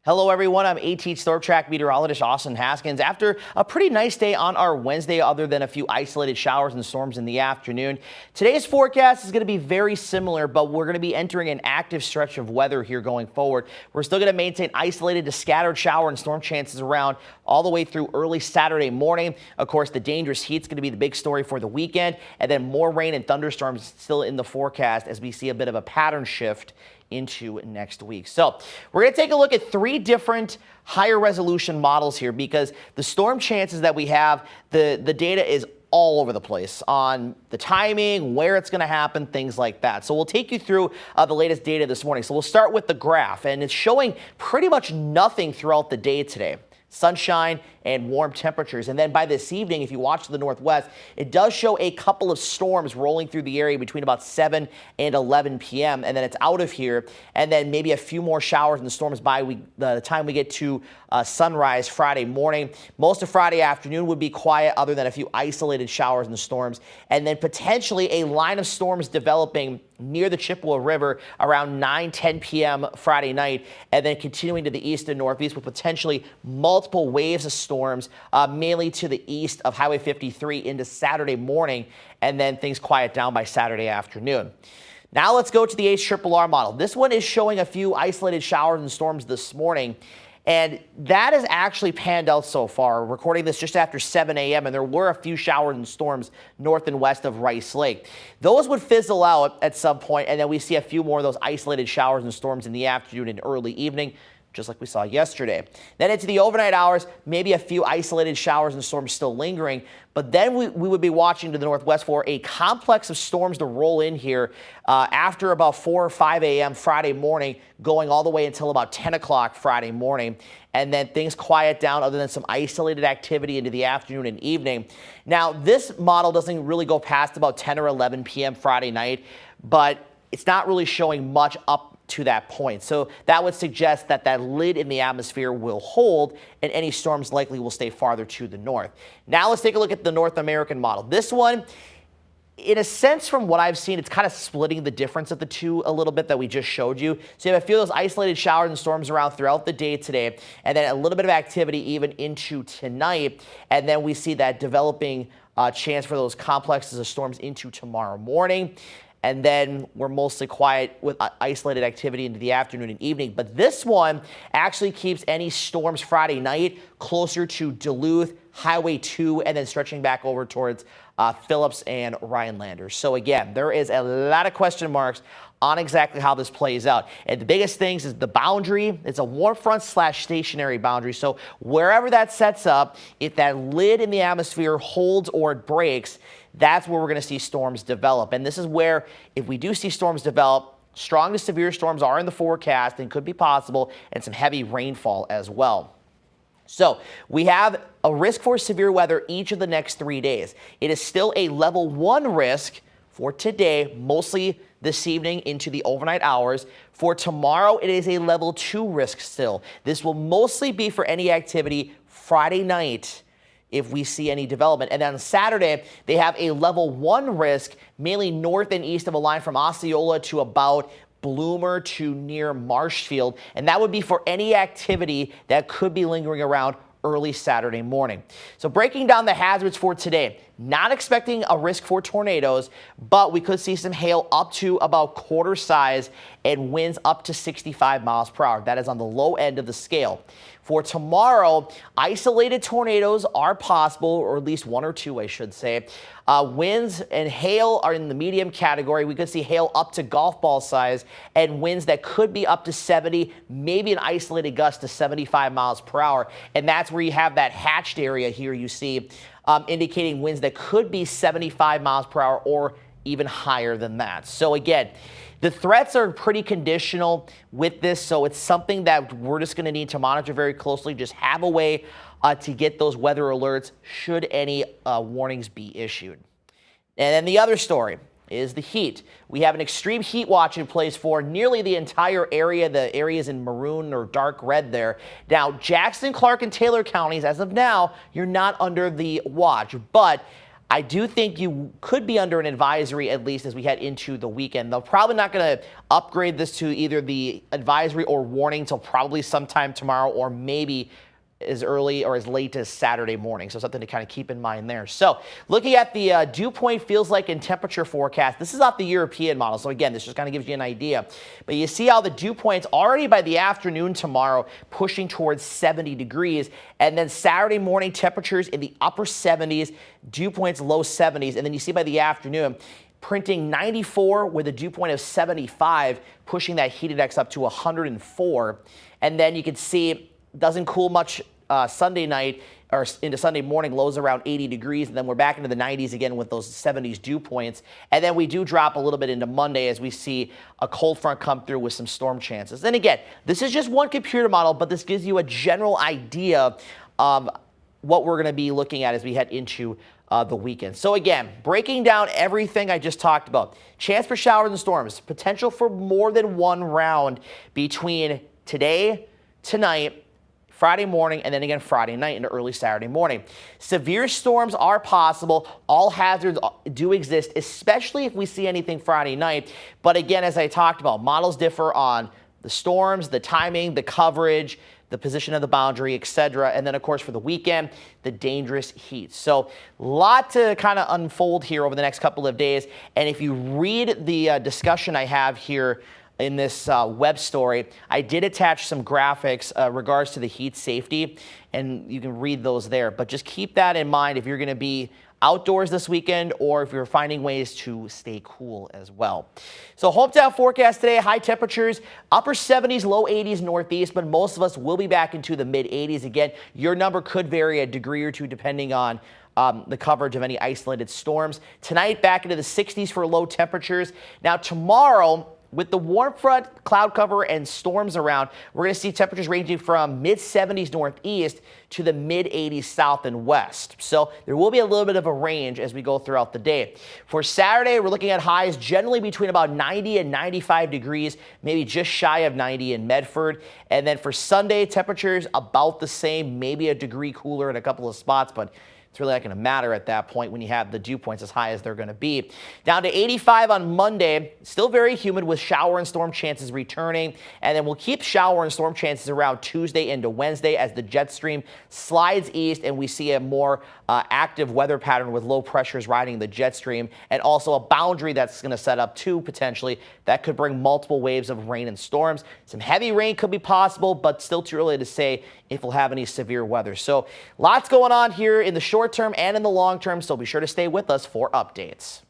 Hello, everyone. I'm AT Storm Track meteorologist Austin Haskins. After a pretty nice day on our Wednesday, other than a few isolated showers and storms in the afternoon, today's forecast is going to be very similar, but we're going to be entering an active stretch of weather here going forward. We're still going to maintain isolated to scattered shower and storm chances around all the way through early Saturday morning. Of course, the dangerous heat is going to be the big story for the weekend, and then more rain and thunderstorms still in the forecast as we see a bit of a pattern shift into next week. So we're going to take a look at three different higher resolution models here because the storm chances that we have, the data is all over the place on the timing, where it's going to happen, things like that. So we'll take you through the latest data this morning. So we'll start with the graph, and it's showing pretty much nothing throughout the day today. Sunshine and warm temperatures. And then by this evening, if you watch to the northwest, it does show a couple of storms rolling through the area between about 7 and 11 p.m. And then it's out of here. And then maybe a few more showers and storms by the time we get to sunrise Friday morning. Most of Friday afternoon would be quiet other than a few isolated showers and storms. And then potentially a line of storms developing near the Chippewa River around 9-10 p.m. Friday night, and then continuing to the east and northeast with potentially multiple waves of storms, mainly to the east of Highway 53 into Saturday morning, and then things quiet down by Saturday afternoon. Now let's go to the HRRR model. This one is showing a few isolated showers and storms this morning, and that has actually panned out so far. We're recording this just after 7 a.m., and there were a few showers and storms north and west of Rice Lake. Those would fizzle out at some point, and then we see a few more of those isolated showers and storms in the afternoon and early evening, just like we saw yesterday. Then into the overnight hours, maybe a few isolated showers and storms still lingering, but then we would be watching to the northwest for a complex of storms to roll in here after about 4 or 5 a.m. Friday morning, going all the way until about 10 o'clock Friday morning. And then things quiet down other than some isolated activity into the afternoon and evening. Now, this model doesn't really go past about 10 or 11 p.m. Friday night, but it's not really showing much up to that point. So that would suggest that that lid in the atmosphere will hold and any storms likely will stay farther to the north. Now let's take a look at the North American model. This one, in a sense, from what I've seen, it's kind of splitting the difference of the two a little bit that we just showed you. So you have a few of those isolated showers and storms around throughout the day today, and then a little bit of activity even into tonight. And then we see that developing chance for those complexes of storms into tomorrow morning. And then we're mostly quiet with isolated activity into the afternoon and evening. But this one actually keeps any storms Friday night closer to Duluth, Highway 2, and then stretching back over towards Phillips and Rhinelanders. So again, there is a lot of question marks on exactly how this plays out. And the biggest things is the boundary. It's a warm front / stationary boundary. So wherever that sets up, if that lid in the atmosphere holds or it breaks, that's where we're going to see storms develop. And this is where, if we do see storms develop, strong to severe storms are in the forecast and could be possible, and some heavy rainfall as well. So we have a risk for severe weather each of the next 3 days. It is still a level 1 risk for today, mostly this evening into the overnight hours. For tomorrow, it is a level 2 risk still. This will mostly be for any activity Friday night if we see any development. And then on Saturday, they have a level 1 risk, mainly north and east of a line from Osceola to about Bloomer to near Marshfield. And that would be for any activity that could be lingering around early Saturday morning. So breaking down the hazards for today, not expecting a risk for tornadoes, but we could see some hail up to about quarter size and winds up to 65 miles per hour. That is on the low end of the scale. For tomorrow, isolated tornadoes are possible, or at least 1 or 2, I should say. Winds and hail are in the medium category. We could see hail up to golf ball size and winds that could be up to 70, maybe an isolated gust to 75 miles per hour. And that's where you have that hatched area here you see, indicating winds that could be 75 miles per hour or even higher than that. So again, the threats are pretty conditional with this, so it's something that we're just going to need to monitor very closely. Just have a way to get those weather alerts should any warnings be issued. And then the other story is the heat. We have an extreme heat watch in place for nearly the entire area. The areas in maroon or dark red there. Now, Jackson, Clark, and Taylor counties, as of now, you're not under the watch, but I do think you could be under an advisory at least as we head into the weekend. They're probably not going to upgrade this to either the advisory or warning till probably sometime tomorrow or maybe as early or as late as Saturday morning. So something to kind of keep in mind there. So looking at the dew point feels like and temperature forecast, this is off the European model. So again, this just kind of gives you an idea. But you see how the dew points already by the afternoon tomorrow pushing towards 70 degrees. And then Saturday morning temperatures in the upper 70s, dew points low 70s. And then you see by the afternoon, printing 94 with a dew point of 75, pushing that heat index up to 104. And then you can see doesn't cool much Sunday night or into Sunday morning, lows around 80 degrees, and then we're back into the 90s again with those 70s dew points. And then we do drop a little bit into Monday as we see a cold front come through with some storm chances. And again, this is just one computer model, but this gives you a general idea of what we're going to be looking at as we head into the weekend. So again, breaking down everything I just talked about. Chance for showers and storms, potential for more than one round between today, tonight, Friday morning, and then again Friday night into early Saturday morning. Severe storms are possible. All hazards do exist, especially if we see anything Friday night. But again, as I talked about, models differ on the storms, the timing, the coverage, the position of the boundary, etc. And then, of course, for the weekend, the dangerous heat. So a lot to kind of unfold here over the next couple of days. And if you read the discussion I have here in this web story, I did attach some graphics regards to the heat safety, and you can read those there. But just keep that in mind if you're going to be outdoors this weekend or if you're finding ways to stay cool as well. So hometown forecast today, high temperatures, upper 70s, low 80s northeast, but most of us will be back into the mid 80s again. Your number could vary a degree or two depending on the coverage of any isolated storms. Tonight, back into the 60s for low temperatures. Now tomorrow, with the warm front, cloud cover, and storms around, we're going to see temperatures ranging from mid-70s northeast to the mid-80s south and west. So there will be a little bit of a range as we go throughout the day. For Saturday, we're looking at highs generally between about 90 and 95 degrees, maybe just shy of 90 in Medford. And then for Sunday, temperatures about the same, maybe a degree cooler in a couple of spots, but it's really not going to matter at that point when you have the dew points as high as they're going to be. Down to 85 on Monday, still very humid with shower and storm chances returning. And then we'll keep shower and storm chances around Tuesday into Wednesday as the jet stream slides east and we see a more active weather pattern with low pressures riding the jet stream and also a boundary that's going to set up too potentially that could bring multiple waves of rain and storms. Some heavy rain could be possible, but still too early to say if we'll have any severe weather. So lots going on here in the short term and in the long term, so be sure to stay with us for updates.